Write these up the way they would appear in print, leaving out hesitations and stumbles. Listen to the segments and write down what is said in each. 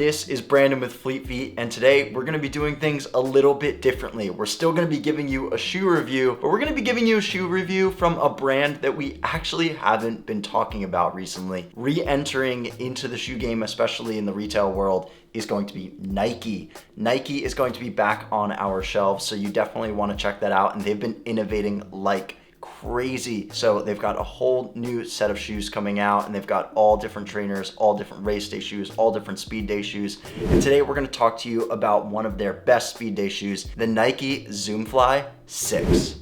This is Brandon with Fleet Feet, and today we're going to be doing things a little bit differently. We're still going to be giving you a shoe review, but we're going to be giving you a shoe review from a brand that we actually haven't been talking about recently. Re-entering into the shoe game, especially in the retail world, is going to be Nike. Nike is going to be back on our shelves, so you definitely want to check that out, and they've been innovating like crazy. So they've got a whole new set of shoes coming out, and they've got all different trainers, all different race day shoes, all different speed day shoes. And today we're going to talk to you about one of their best speed day shoes, the Nike Zoomfly 6.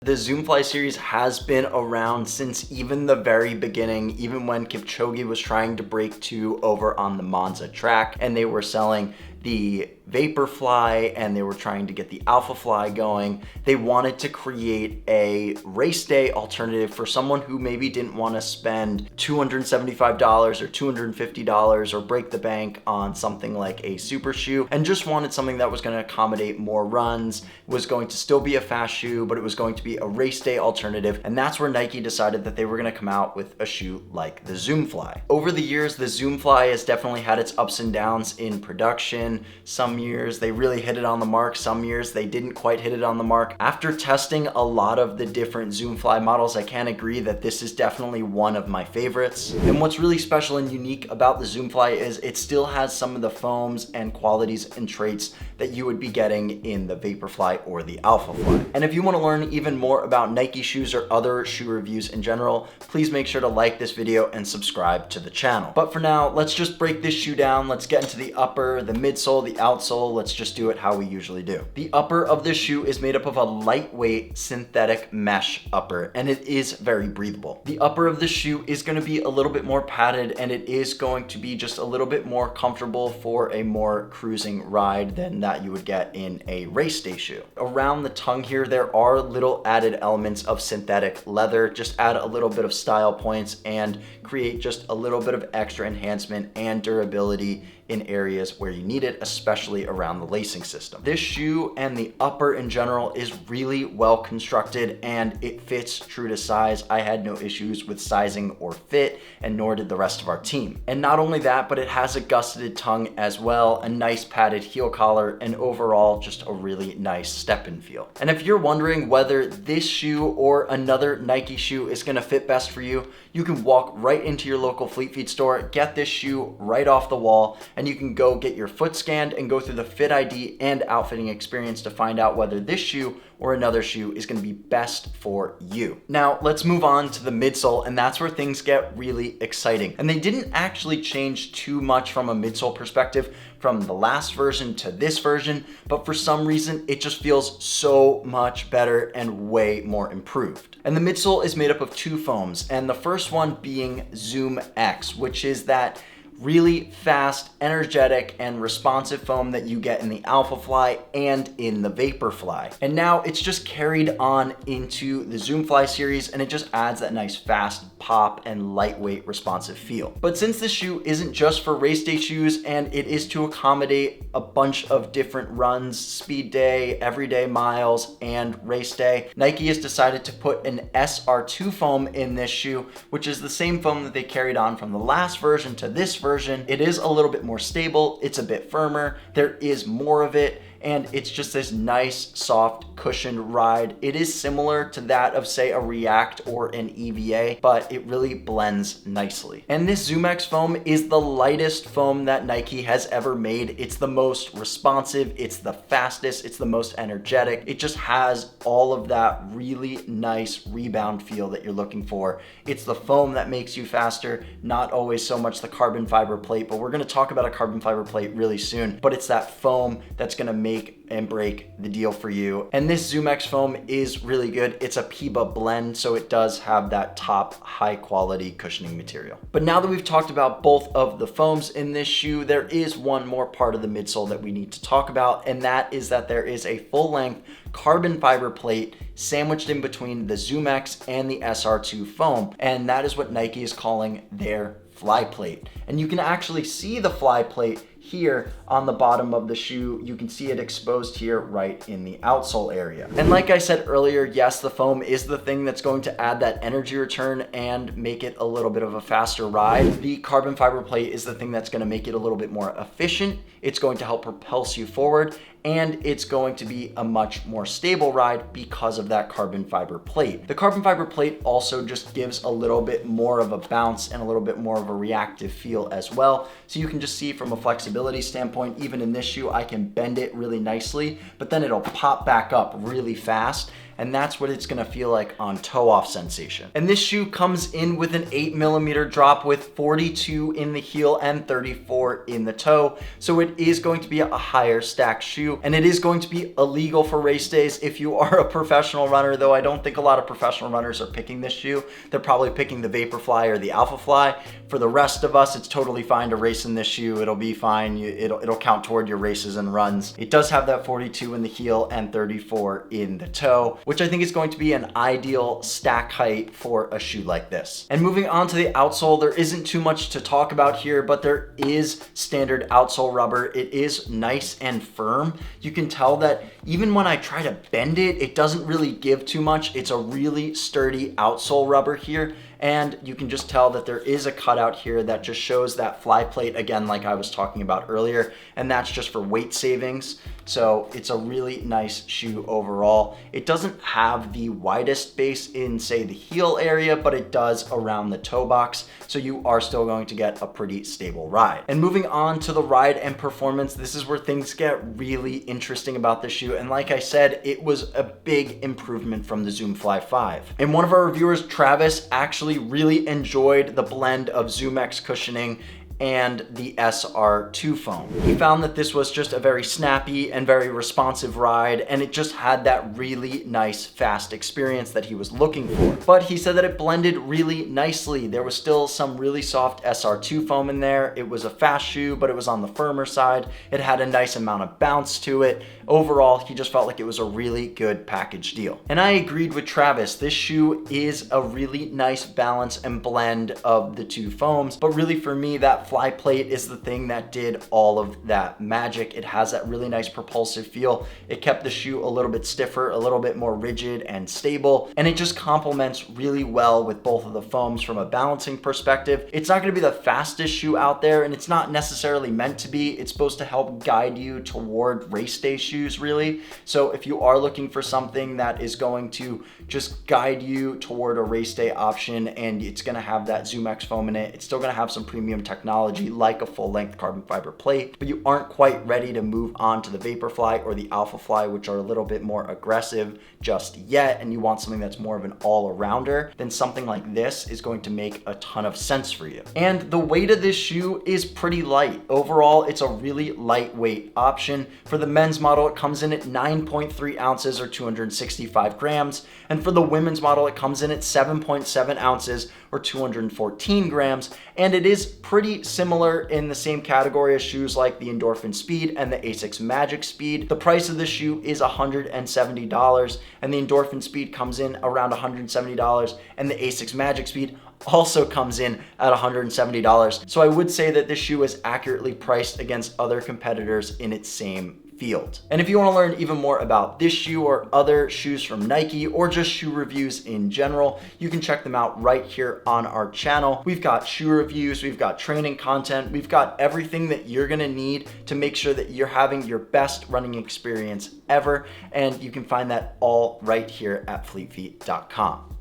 The Zoomfly series has been around since even the very beginning, even when Kipchoge was trying to break 2 over on the Monza track, and they were selling the Vaporfly and they were trying to get the Alphafly going. They wanted to create a race day alternative for someone who maybe didn't want to spend $275 or $250 or break the bank on something like a super shoe, and just wanted something that was going to accommodate more runs, was going to still be a fast shoe, but it was going to be a race day alternative. And that's where Nike decided that they were going to come out with a shoe like the Zoomfly. Over the years, the Zoomfly has definitely had its ups and downs in production. Some years they really hit it on the mark, some years they didn't quite hit it on the mark. After testing a lot of the different Zoomfly models, I can agree that this is definitely one of my favorites. And what's really special and unique about the Zoomfly is it still has some of the foams and qualities and traits that you would be getting in the Vaporfly or the Alphafly. And if you want to learn even more about Nike shoes or other shoe reviews in general, please make sure to like this video and subscribe to the channel. But for now, let's just break this shoe down. Let's get into the upper, the midsole, the outsole. Let's just do it how we usually do. The upper of this shoe is made up of a lightweight synthetic mesh upper, and it is very breathable. The upper of the shoe is going to be a little bit more padded, and it is going to be just a little bit more comfortable for a more cruising ride than that you would get in a race day shoe. Around the tongue here, there are little added elements of synthetic leather. Just add a little bit of style points and create just a little bit of extra enhancement and durability in areas where you need it, especially around the lacing system. This shoe and the upper in general is really well constructed, and it fits true to size. I had no issues with sizing or fit, and nor did the rest of our team. And not only that, but it has a gusseted tongue as well, a nice padded heel collar, and overall just a really nice step-in feel. And if you're wondering whether this shoe or another Nike shoe is gonna fit best for you, you can walk right into your local Fleet Feet store, get this shoe right off the wall, and you can go get your foot scanned and go through the fit ID and outfitting experience to find out whether this shoe or another shoe is going to be best for you. Now let's move on to the midsole, and that's where things get really exciting. And they didn't actually change too much from a midsole perspective from the last version to this version, but for some reason it just feels so much better and way more improved. And the midsole is made up of 2 foams, and the first one being Zoom X, which is that really fast, energetic, and responsive foam that you get in the Alphafly and in the Vaporfly. And now it's just carried on into the Zoomfly series, and it just adds that nice fast pop and lightweight responsive feel. But since this shoe isn't just for race day shoes, and it is to accommodate a bunch of different runs, speed day, everyday miles, and race day, Nike has decided to put an SR2 foam in this shoe, which is the same foam that they carried on from the last version to this version. It is a little bit more stable, it's a bit firmer, there is more of it, and it's just this nice, soft, cushioned ride. It is similar to that of, say, a React or an EVA, but it really blends nicely. And this ZoomX foam is the lightest foam that Nike has ever made. It's the most responsive, it's the fastest, it's the most energetic. It just has all of that really nice rebound feel that you're looking for. It's the foam that makes you faster, not always so much the carbon fiber plate, but we're gonna talk about a carbon fiber plate really soon. But it's that foam that's gonna make and break the deal for you. And this ZoomX foam is really good. It's a PIBA blend, so it does have that top high quality cushioning material. But now that we've talked about both of the foams in this shoe, there is one more part of the midsole that we need to talk about, and that is that there is a full length carbon fiber plate sandwiched in between the ZoomX and the SR2 foam, and that is what Nike is calling their fly plate. And you can actually see the fly plate here on the bottom of the shoe. You can see it exposed here right in the outsole area. And like I said earlier, yes, the foam is the thing that's going to add that energy return and make it a little bit of a faster ride. The carbon fiber plate is the thing that's going to make it a little bit more efficient. It's going to help propel you forward, and it's going to be a much more stable ride because of that carbon fiber plate. The carbon fiber plate also just gives a little bit more of a bounce and a little bit more of a reactive feel as well. So you can just see from a flexibility standpoint, even in this shoe, I can bend it really nicely, but then it'll pop back up really fast. And that's what it's gonna feel like on toe off sensation. And this shoe comes in with an 8mm drop with 42 in the heel and 34 in the toe. So it is going to be a higher stack shoe, and it is going to be illegal for race days if you are a professional runner, though I don't think a lot of professional runners are picking this shoe. They're probably picking the Vaporfly or the Alphafly. For the rest of us, it's totally fine to race in this shoe. It'll be fine. It'll count toward your races and runs. It does have that 42 in the heel and 34 in the toe, which I think is going to be an ideal stack height for a shoe like this. And moving on to the outsole, there isn't too much to talk about here, but there is standard outsole rubber. It is nice and firm. You can tell that even when I try to bend it, it doesn't really give too much. It's a really sturdy outsole rubber here. And you can just tell that there is a cutout here that just shows that fly plate again, like I was talking about earlier, and that's just for weight savings. So it's a really nice shoe overall. It doesn't have the widest base in, say, the heel area, but it does around the toe box. So you are still going to get a pretty stable ride. And moving on to the ride and performance, this is where things get really interesting about the shoe. And like I said, it was a big improvement from the Zoom Fly 5. And one of our reviewers, Travis, actually really enjoyed the blend of ZoomX cushioning and the SR2 foam. He found that this was just a very snappy and very responsive ride, and it just had that really nice fast experience that he was looking for. But he said that it blended really nicely. There was still some really soft SR2 foam in there. It was a fast shoe, but it was on the firmer side. It had a nice amount of bounce to it. Overall, he just felt like it was a really good package deal. And I agreed with Travis. This shoe is a really nice balance and blend of the two foams, but really for me, that fly plate is the thing that did all of that magic. It has that really nice propulsive feel. It kept the shoe a little bit stiffer, a little bit more rigid and stable, and it just complements really well with both of the foams from a balancing perspective. It's not gonna be the fastest shoe out there, and it's not necessarily meant to be. It's supposed to help guide you toward race day shoes, really. So if you are looking for something that is going to just guide you toward a race day option, and it's gonna have that ZoomX foam in it, it's still gonna have some premium technology like a full-length carbon fiber plate, but you aren't quite ready to move on to the Vaporfly or the Alphafly, which are a little bit more aggressive just yet, and you want something that's more of an all-arounder, then something like this is going to make a ton of sense for you. And the weight of this shoe is pretty light. Overall, it's a really lightweight option. For the men's model, it comes in at 9.3 ounces or 265 grams, and for the women's model, it comes in at 7.7 ounces or 214 grams, and it is pretty similar in the same category as shoes like the Endorphin Speed and the ASICS Magic Speed. The price of this shoe is $170, and the Endorphin Speed comes in around $170, and the ASICS Magic Speed also comes in at $170. So I would say that this shoe is accurately priced against other competitors in its same field. And if you want to learn even more about this shoe or other shoes from Nike or just shoe reviews in general, you can check them out right here on our channel. We've got shoe reviews, we've got training content, we've got everything that you're going to need to make sure that you're having your best running experience ever. And you can find that all right here at fleetfeet.com.